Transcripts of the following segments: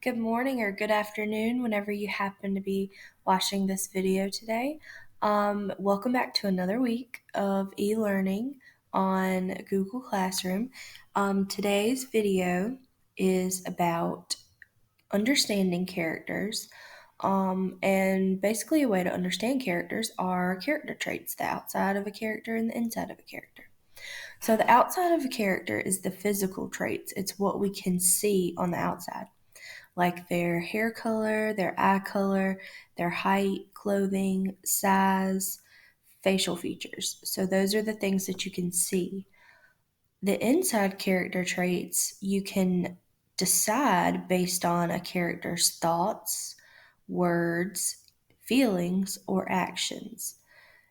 good morning or good afternoon whenever you happen to be watching this video today. Welcome back to another week of e-learning on Google Classroom. Today's video is about understanding characters. And basically a way to understand characters are character traits, the outside of a character and the inside of a character. So the outside of a character is the physical traits. It's what we can see on the outside, like their hair color, their eye color, their height, clothing, size, facial features. So those are the things that you can see. The inside character traits you can decide based on a character's thoughts, words, feelings, or actions.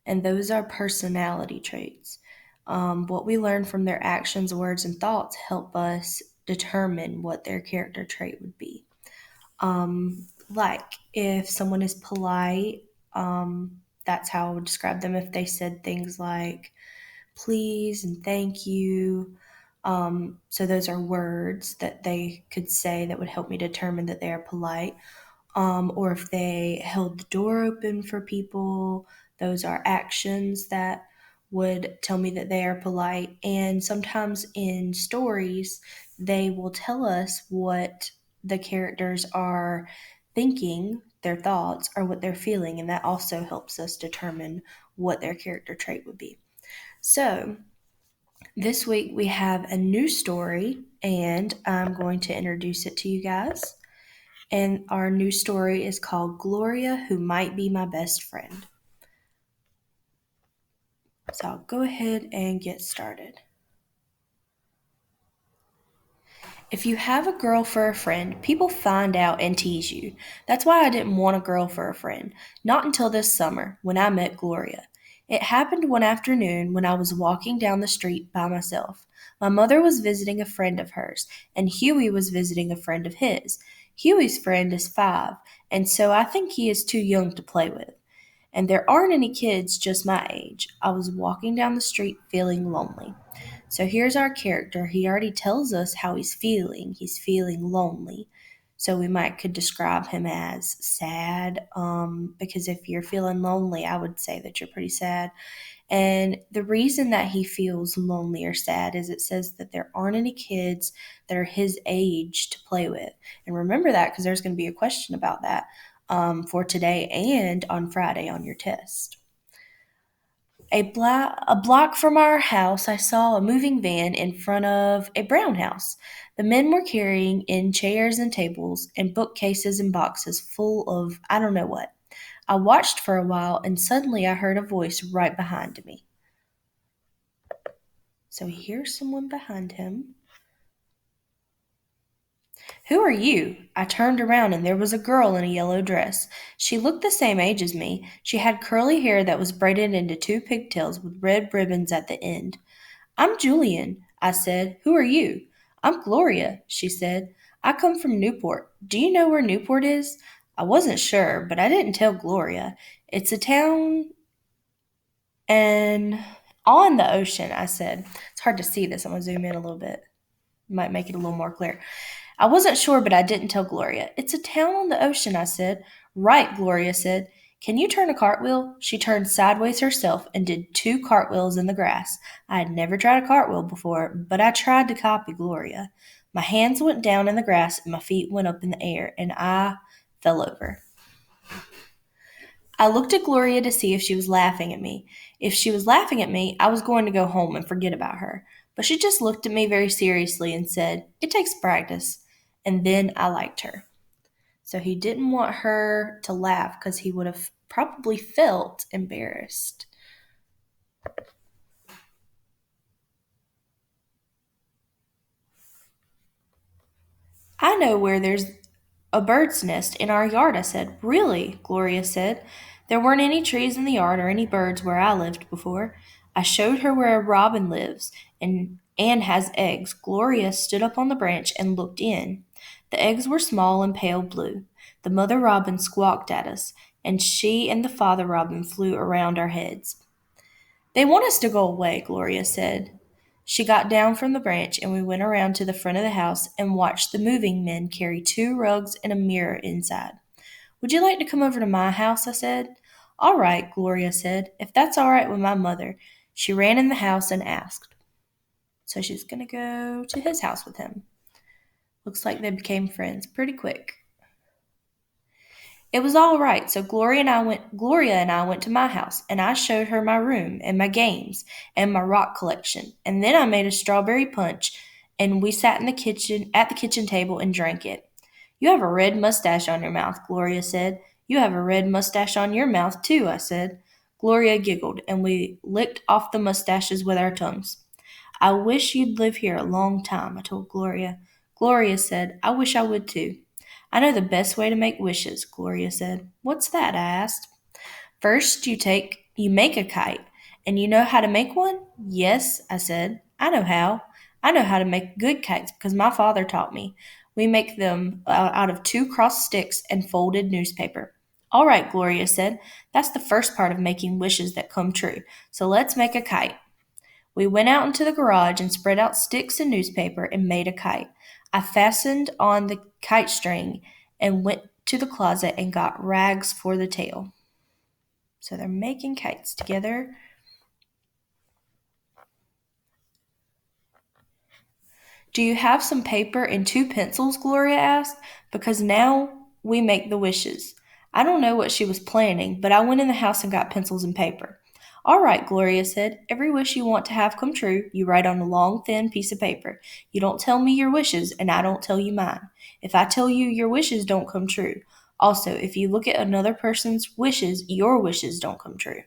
And those are personality traits. What we learn from their actions, words, and thoughts help us determine what their character trait would be. Like if someone is polite, that's how I would describe them. If they said things like please and thank you. So those are words that they could say that would help me determine that they are polite. Or if they held the door open for people, those are actions that would tell me that they are polite. And sometimes in stories, they will tell us what the characters are thinking, their thoughts, or what they're feeling, and that also helps us determine what their character trait would be. So, this week we have a new story, and I'm going to introduce it to you guys. And our new story is called Gloria, Who Might Be My Best Friend. So I'll go ahead and get started. If you have a girl for a friend, people find out and tease you. That's why I didn't want a girl for a friend. Not until this summer, when I met Gloria. It happened one afternoon when I was walking down the street by myself. My mother was visiting a friend of hers, and Huey was visiting a friend of his. Huey's friend is 5, and so I think he is too young to play with. And there aren't any kids just my age. I was walking down the street feeling lonely. So here's our character. He already tells us how he's feeling. He's feeling lonely. So we might could describe him as sad, because if you're feeling lonely, I would say that you're pretty sad. And the reason that he feels lonely or sad is it says that there aren't any kids that are his age to play with. And remember that because there's going to be a question about that for today and on Friday on your test. A block from our house, I saw a moving van in front of a brown house. The men were carrying in chairs and tables and bookcases and boxes full of I don't know what. I watched for a while and suddenly I heard a voice right behind me. So he hears someone behind him. Who are you? I turned around and there was a girl in a yellow dress. She looked the same age as me. She had curly hair that was braided into 2 pigtails with red ribbons at the end. I'm Julian, I said. Who are you? I'm Gloria, she said. I come from Newport. Do you know where Newport is? I wasn't sure, but I didn't tell Gloria. It's a town and on the ocean, I said. It's hard to see this. I'm going to zoom in a little bit. Might make it a little more clear. I wasn't sure, but I didn't tell Gloria. It's a town on the ocean, I said. Right, Gloria said. Can you turn a cartwheel? She turned sideways herself and did 2 cartwheels in the grass. I had never tried a cartwheel before, but I tried to copy Gloria. My hands went down in the grass and my feet went up in the air, and I fell over. I looked at Gloria to see if she was laughing at me. If she was laughing at me, I was going to go home and forget about her. But she just looked at me very seriously and said, It takes practice. And then I liked her. So he didn't want her to laugh because he would have probably felt embarrassed. I know where there's a bird's nest in our yard, I said. Really? Gloria said. There weren't any trees in the yard or any birds where I lived before. I showed her where a robin lives and has eggs. Gloria stood up on the branch and looked in. The eggs were small and pale blue. The mother robin squawked at us, and she and the father robin flew around our heads. They want us to go away, Gloria said. She got down from the branch and we went around to the front of the house and watched the moving men carry 2 rugs and a mirror inside. Would you like to come over to my house? I said. All right, Gloria said, if that's all right with my mother. She ran in the house and asked. So she's going to go to his house with him. Looks like they became friends pretty quick. It was all right, so Gloria and I went to my house, and I showed her my room and my games and my rock collection, and then I made a strawberry punch, and we sat in the kitchen at the kitchen table and drank it. You have a red mustache on your mouth, Gloria said. You have a red mustache on your mouth, too, I said. Gloria giggled, and we licked off the mustaches with our tongues. I wish you'd live here a long time, I told Gloria. Gloria said, I wish I would too. I know the best way to make wishes, Gloria said. What's that? I asked. First, you make a kite. And you know how to make one? Yes, I said. I know how. I know how to make good kites because my father taught me. We make them out of 2 crossed sticks and folded newspaper. All right, Gloria said. That's the first part of making wishes that come true. So let's make a kite. We went out into the garage and spread out sticks and newspaper and made a kite. I fastened on the kite string and went to the closet and got rags for the tail. So they're making kites together. Do you have some paper and 2 pencils? Gloria asked. Because now we make the wishes. I don't know what she was planning, but I went in the house and got pencils and paper. All right, Gloria said. Every wish you want to have come true, you write on a long, thin piece of paper. You don't tell me your wishes, and I don't tell you mine. If I tell you your wishes don't come true. Also, if you look at another person's wishes, your wishes don't come true.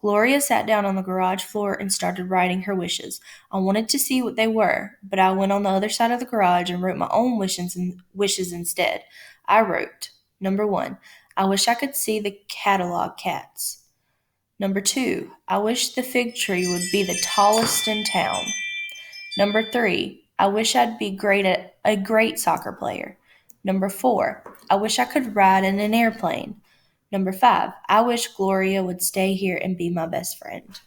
Gloria sat down on the garage floor and started writing her wishes. I wanted to see what they were, but I went on the other side of the garage and wrote my own wishes instead. I wrote, number 1, I wish I could see the catalog cats. Number 2, I wish the fig tree would be the tallest in town. Number 3, I wish I'd be a great soccer player. Number 4, I wish I could ride in an airplane. Number 5, I wish Gloria would stay here and be my best friend.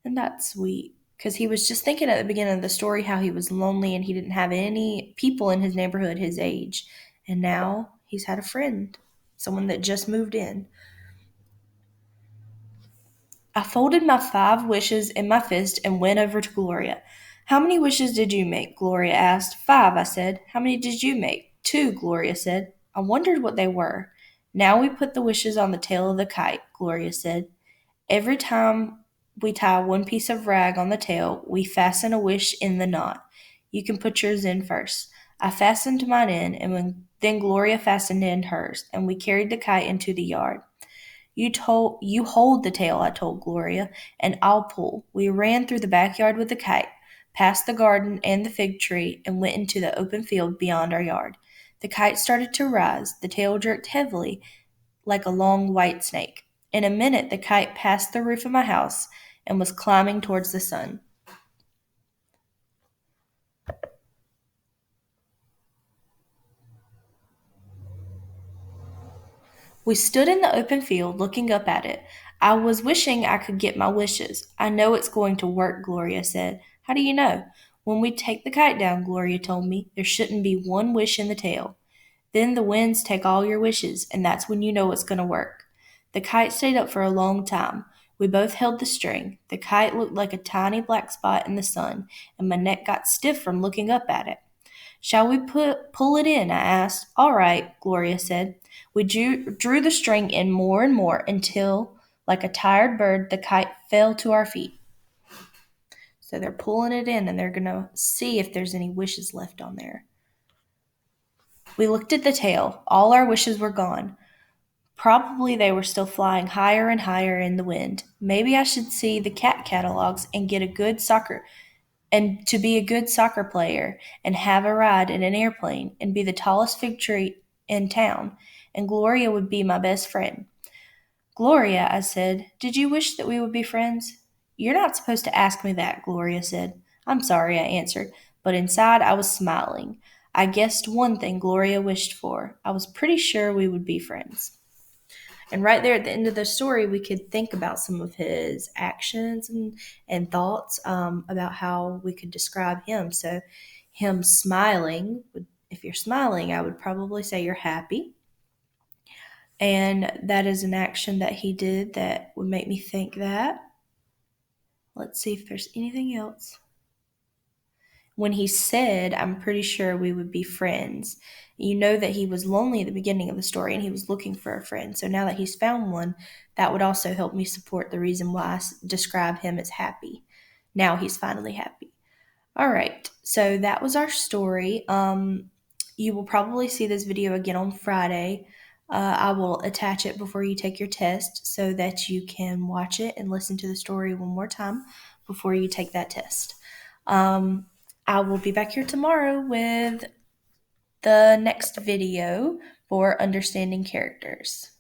And that's sweet, because he was just thinking at the beginning of the story how he was lonely and he didn't have any people in his neighborhood his age. And now he's had a friend, someone that just moved in. I folded my 5 wishes in my fist and went over to Gloria. How many wishes did you make? Gloria asked. 5, I said. How many did you make? 2, Gloria said. I wondered what they were. Now we put the wishes on the tail of the kite, Gloria said. Every time we tie one piece of rag on the tail, we fasten a wish in the knot. You can put yours in first. I fastened mine in, and then Gloria fastened in hers, and we carried the kite into the yard. You hold the tail, I told Gloria, and I'll pull. We ran through the backyard with the kite, past the garden and the fig tree, and went into the open field beyond our yard. The kite started to rise. The tail jerked heavily, like a long white snake. In a minute, the kite passed the roof of my house and was climbing towards the sun. We stood in the open field looking up at it. I was wishing I could get my wishes. I know it's going to work, Gloria said. How do you know? When we take the kite down, Gloria told me, there shouldn't be one wish in the tail. Then the winds take all your wishes, and that's when you know it's going to work. The kite stayed up for a long time. We both held the string. The kite looked like a tiny black spot in the sun, and my neck got stiff from looking up at it. Shall we pull it in? I asked. All right, Gloria said. We drew the string in more and more until, like a tired bird, the kite fell to our feet. So they're pulling it in and they're going to see if there's any wishes left on there. We looked at the tail. All our wishes were gone. Probably they were still flying higher and higher in the wind. Maybe I should see the cat catalogs and to be a good soccer player and have a ride in an airplane and be the tallest fig tree in town, and Gloria would be my best friend. Gloria, I said, did you wish that we would be friends? You're not supposed to ask me that, Gloria said. I'm sorry, I answered, but inside I was smiling. I guessed one thing Gloria wished for. I was pretty sure we would be friends. And right there at the end of the story, we could think about some of his actions and thoughts about how we could describe him. So, him smiling, if you're smiling, I would probably say you're happy. And that is an action that he did that would make me think that. Let's see if there's anything else. When he said, I'm pretty sure we would be friends. You know that he was lonely at the beginning of the story and he was looking for a friend. So now that he's found one, that would also help me support the reason why I describe him as happy. Now he's finally happy. All right, so that was our story. You will probably see this video again on Friday. I will attach it before you take your test so that you can watch it and listen to the story one more time before you take that test. Um, I will be back here tomorrow with the next video for understanding characters.